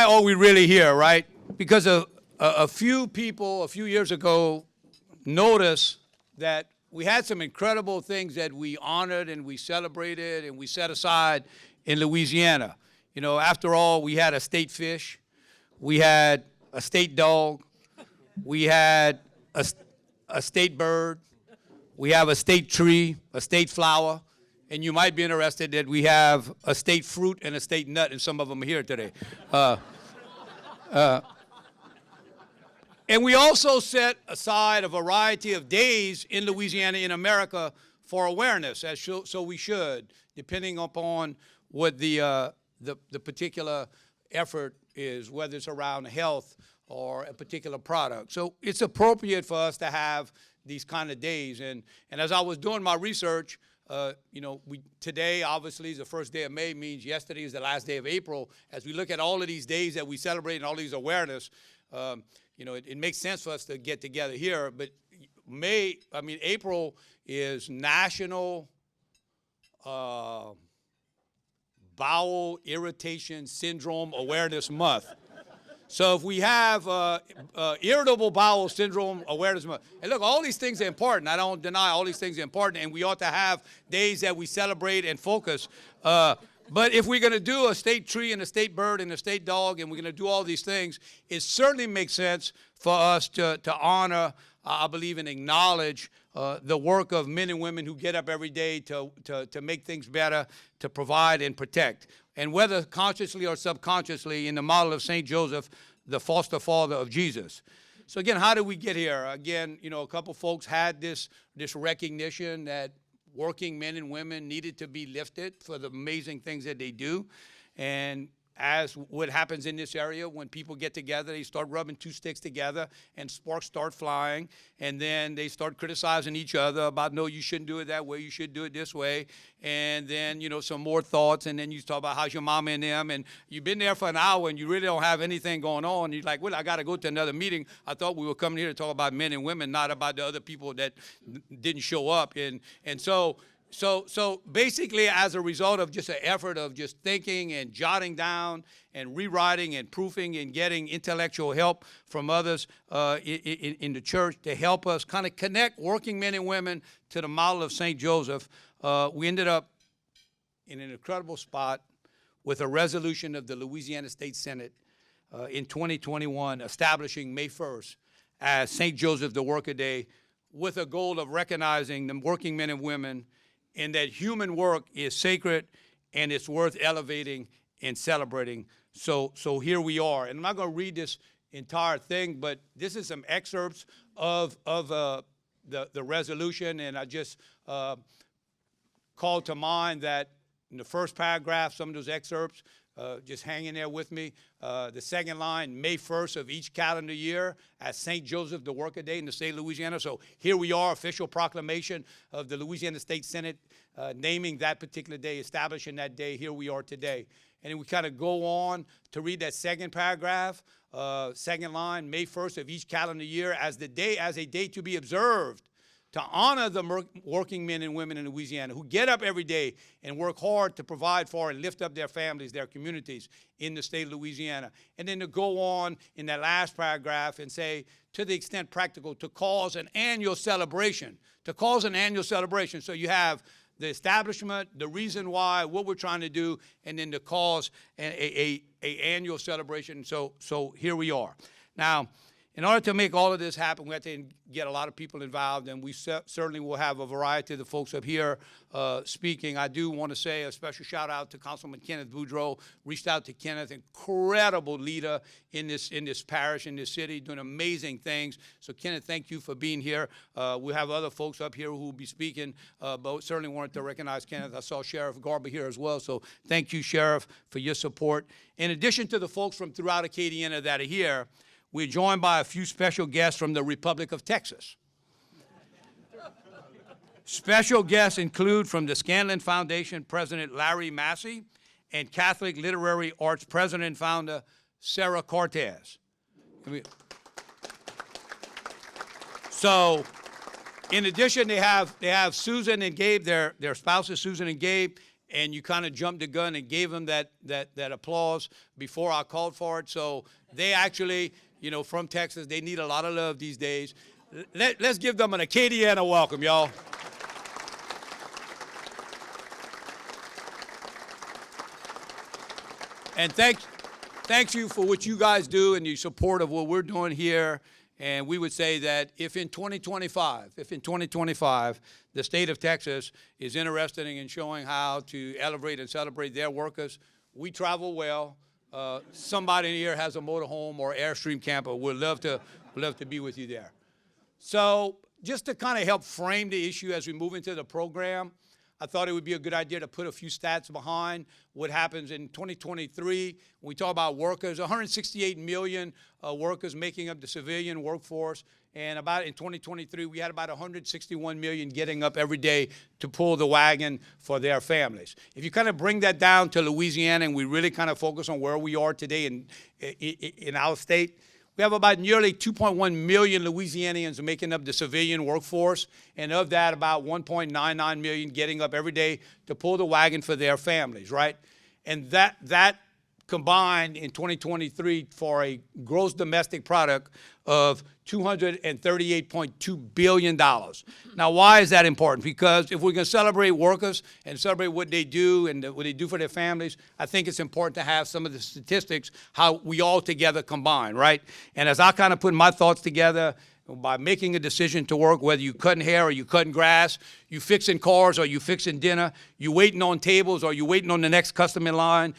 are we really here, right? Because a few people a few years ago noticed that we had some incredible things that we honored and we celebrated and we set aside in Louisiana. You know, after all, we had a state fish, we had a state dog, we had a state bird, we have a state tree, a state flower, and you might be interested that we have a state fruit and a state nut, and some of them are here today. And we also set aside a variety of days in Louisiana, in America, for awareness, so we should, depending upon what the particular effort is, whether it's around health or a particular product. So it's appropriate for us to have these kind of days. And as I was doing my research, you know, today obviously is the first day of May, means yesterday is the last day of April. As we look at all of these days that we celebrate and all these awareness, you know, it makes sense for us to get together here. But April is National Bowel Irritation Syndrome Awareness Month. So if we have irritable bowel syndrome awareness month, and look, all these things are important. I don't deny all these things are important, and we ought to have days that we celebrate and focus. But if we're going to do a state tree and a state bird and a state dog, and we're going to do all these things, it certainly makes sense for us to honor, I believe, and acknowledge the work of men and women who get up every day to make things better, to provide and protect. And whether consciously or subconsciously, in the model of St. Joseph, the foster father of Jesus. So again, how did we get here? Again, you know, a couple folks had this recognition that working men and women needed to be lifted for the amazing things that they do. And as what happens in this area, when people get together, they start rubbing two sticks together and sparks start flying, and then they start criticizing each other about, no, you shouldn't do it that way, you should do it this way. And then, you know, some more thoughts, and then you talk about how's your mama and them, and you've been there for an hour and you really don't have anything going on. You're like, well, I got to go to another meeting. I thought we were coming here to talk about men and women, not about the other people that didn't show up. And so basically, as a result of just an effort of just thinking and jotting down and rewriting and proofing and getting intellectual help from others in the church to help us kind of connect working men and women to the model of St. Joseph, we ended up in an incredible spot with a resolution of the Louisiana State Senate in 2021 establishing May 1st as St. Joseph the Worker Day, with a goal of recognizing the working men and women, and that human work is sacred and it's worth elevating and celebrating. So here we are. And I'm not going to read this entire thing, but this is some excerpts of the resolution. And I just called to mind that in the first paragraph, some of those excerpts, just hang in there with me. The second line, May 1st of each calendar year as St. Joseph the Worker Day in the state of Louisiana. So here we are, official proclamation of the Louisiana State Senate naming that particular day, establishing that day. Here we are today. And then we kind of go on to read that second paragraph, second line, May 1st of each calendar year as a day to be observed, to honor the working men and women in Louisiana who get up every day and work hard to provide for and lift up their families, their communities in the state of Louisiana. And then to go on in that last paragraph and say, to the extent practical, to cause an annual celebration, So you have the establishment, the reason why, what we're trying to do, and then to cause a annual celebration. So here we are. Now, in order to make all of this happen, we have to get a lot of people involved, and we certainly will have a variety of the folks up here speaking. I do want to say a special shout out to Councilman Kenneth Boudreaux. Reached out to Kenneth, incredible leader in this parish, in this city, doing amazing things. So Kenneth, thank you for being here. We have other folks up here who will be speaking, but certainly wanted to recognize Kenneth. I saw Sheriff Garber here as well, so thank you, Sheriff, for your support. In addition to the folks from throughout Acadiana that are here, we're joined by a few special guests from the Republic of Texas. Special guests include from the Scanlon Foundation, President Larry Massey, and Catholic Literary Arts President and Founder Sarah Cortez. So, in addition, they have Susan and Gabe, their spouses, Susan and Gabe, and you kind of jumped the gun and gave them that applause before I called for it. So they actually, from Texas, they need a lot of love these days. Let's give them an Acadiana welcome, y'all. And thanks you for what you guys do and your support of what we're doing here. And we would say that if in 2025, the state of Texas is interested in showing how to elevate and celebrate their workers, we travel well. Somebody here has a motorhome or Airstream camper. We'd love to be with you there. So just to kind of help frame the issue as we move into the program, I thought it would be a good idea to put a few stats behind what happens in 2023. When we talk about workers, 168 million workers making up the civilian workforce. And about in 2023, we had about 161 million getting up every day to pull the wagon for their families. If you kind of bring that down to Louisiana and we really kind of focus on where we are today in our state, we have about nearly 2.1 million Louisianians making up the civilian workforce, and of that, about 1.99 million getting up every day to pull the wagon for their families, right? And that combined in 2023 for a gross domestic product of $238.2 billion. Now, why is that important? Because if we're going to celebrate workers and celebrate what they do and what they do for their families, I think it's important to have some of the statistics, how we all together combine, right? And as I kind of put my thoughts together, by making a decision to work, whether you cutting hair or you cutting grass, you fixing cars or you fixing dinner, you waiting on tables or you waiting on the next customer in line,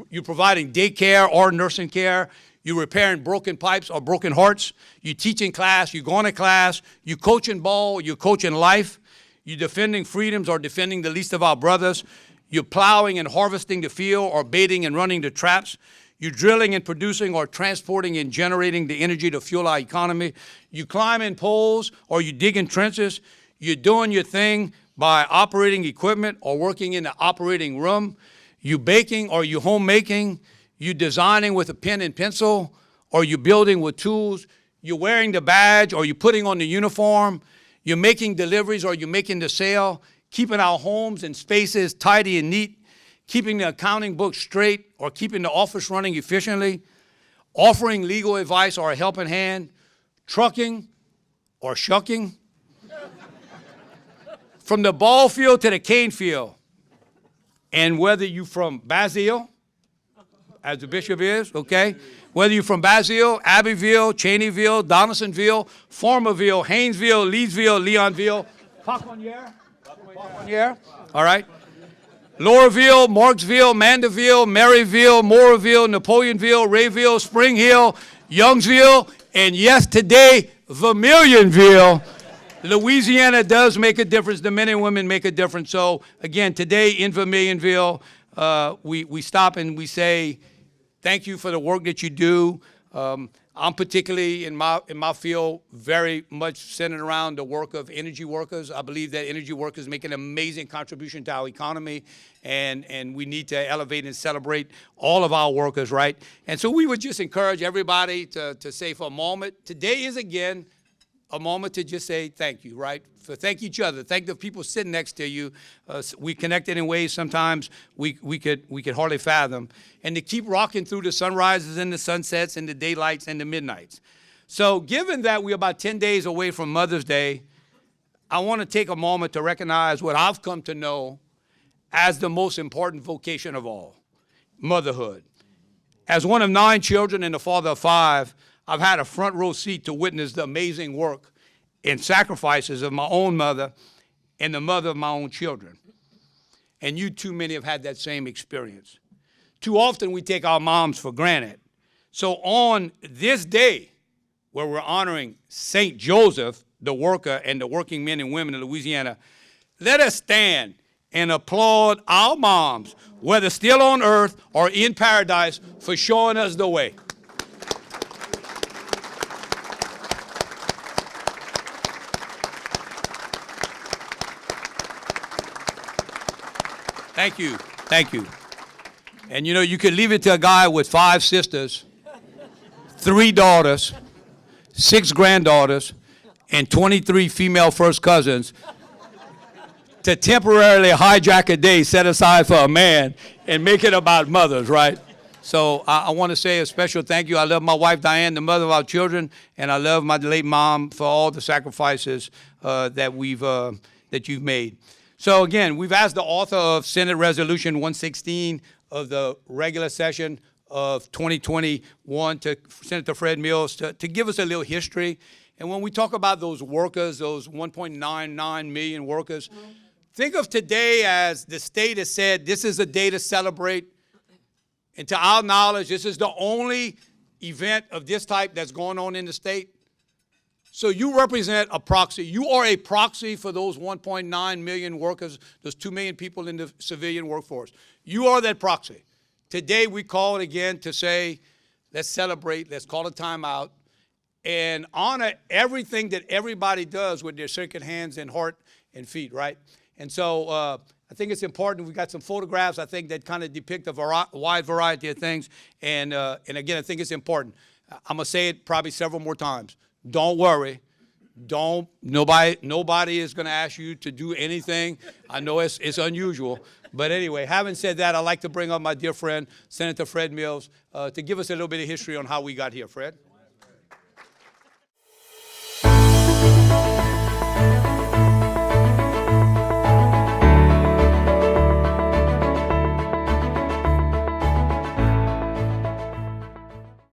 you providing daycare or nursing care, you repairing broken pipes or broken hearts, you teaching class, you going to class, you coaching ball, you coaching life, you defending freedoms or defending the least of our brothers, you plowing and harvesting the field or baiting and running the traps, you drilling and producing or transporting and generating the energy to fuel our economy. You climbing poles or you digging trenches. You're doing your thing by operating equipment or working in the operating room. You baking or you homemaking. You designing with a pen and pencil or you building with tools. You're wearing the badge or you putting on the uniform. You're making deliveries or you're making the sale. Keeping our homes and spaces tidy and neat. Keeping the accounting books straight or keeping the office running efficiently, offering legal advice or a helping hand, trucking or shucking, from the ball field to the cane field. And whether you're from Basile, as the bishop is, okay, whether you're from Basile, Abbeville, Cheneyville, Donaldsonville, Farmerville, Haynesville, Leesville, Leonville, Paconnier, all right, Laurelville, Marksville, Mandeville, Maryville, Moorville, Napoleonville, Rayville, Spring Hill, Youngsville, and yes, today, Vermilionville. Louisiana does make a difference. The men and women make a difference. So, again, today in Vermilionville, we stop and we say, thank you for the work that you do. I'm particularly in my field very much centered around the work of energy workers. I believe that energy workers make an amazing contribution to our economy, and we need to elevate and celebrate all of our workers, right? And so we would just encourage everybody to say for a moment, today is again a moment to just say thank you, right? For thank each other, thank the people sitting next to you. We connected in ways sometimes we could hardly fathom, and to keep rocking through the sunrises and the sunsets and the daylights and the midnights. So given that we're about 10 days away from Mother's Day, I want to take a moment to recognize what I've come to know as the most important vocation of all, motherhood. As one of 9 children and the father of 5, I've had a front row seat to witness the amazing work and sacrifices of my own mother and the mother of my own children. And you too many have had that same experience. Too often we take our moms for granted. So on this day, where we're honoring St. Joseph, the worker, and the working men and women of Louisiana, let us stand and applaud our moms, whether still on earth or in paradise, for showing us the way. Thank you. Thank you. And you know, you could leave it to a guy with 5 sisters, 3 daughters, 6 granddaughters, and 23 female first cousins to temporarily hijack a day set aside for a man and make it about mothers, right? So I want to say a special thank you. I love my wife, Diane, the mother of our children, and I love my late mom for all the sacrifices that you've made. So again, we've asked the author of Senate Resolution 116 of the regular session of 2021, Senator Fred Mills, to give us a little history. And when we talk about those workers, those 1.99 million workers, think of today as the state has said, this is a day to celebrate. And to our knowledge, this is the only event of this type that's going on in the state. So you represent a proxy. You are a proxy for those 1.9 million workers, those 2 million people in the civilian workforce. You are that proxy. Today we call it again to say, let's celebrate, let's call a timeout, and honor everything that everybody does with their second hands and heart and feet, right? And so I think it's important. We've got some photographs, I think, that kind of depict a wide variety of things. And again, I think it's important. I'm going to say it probably several more times. Don't worry. Nobody is going to ask you to do anything. I know it's unusual. But anyway, having said that, I'd like to bring up my dear friend, Senator Fred Mills, to give us a little bit of history on how we got here. Fred?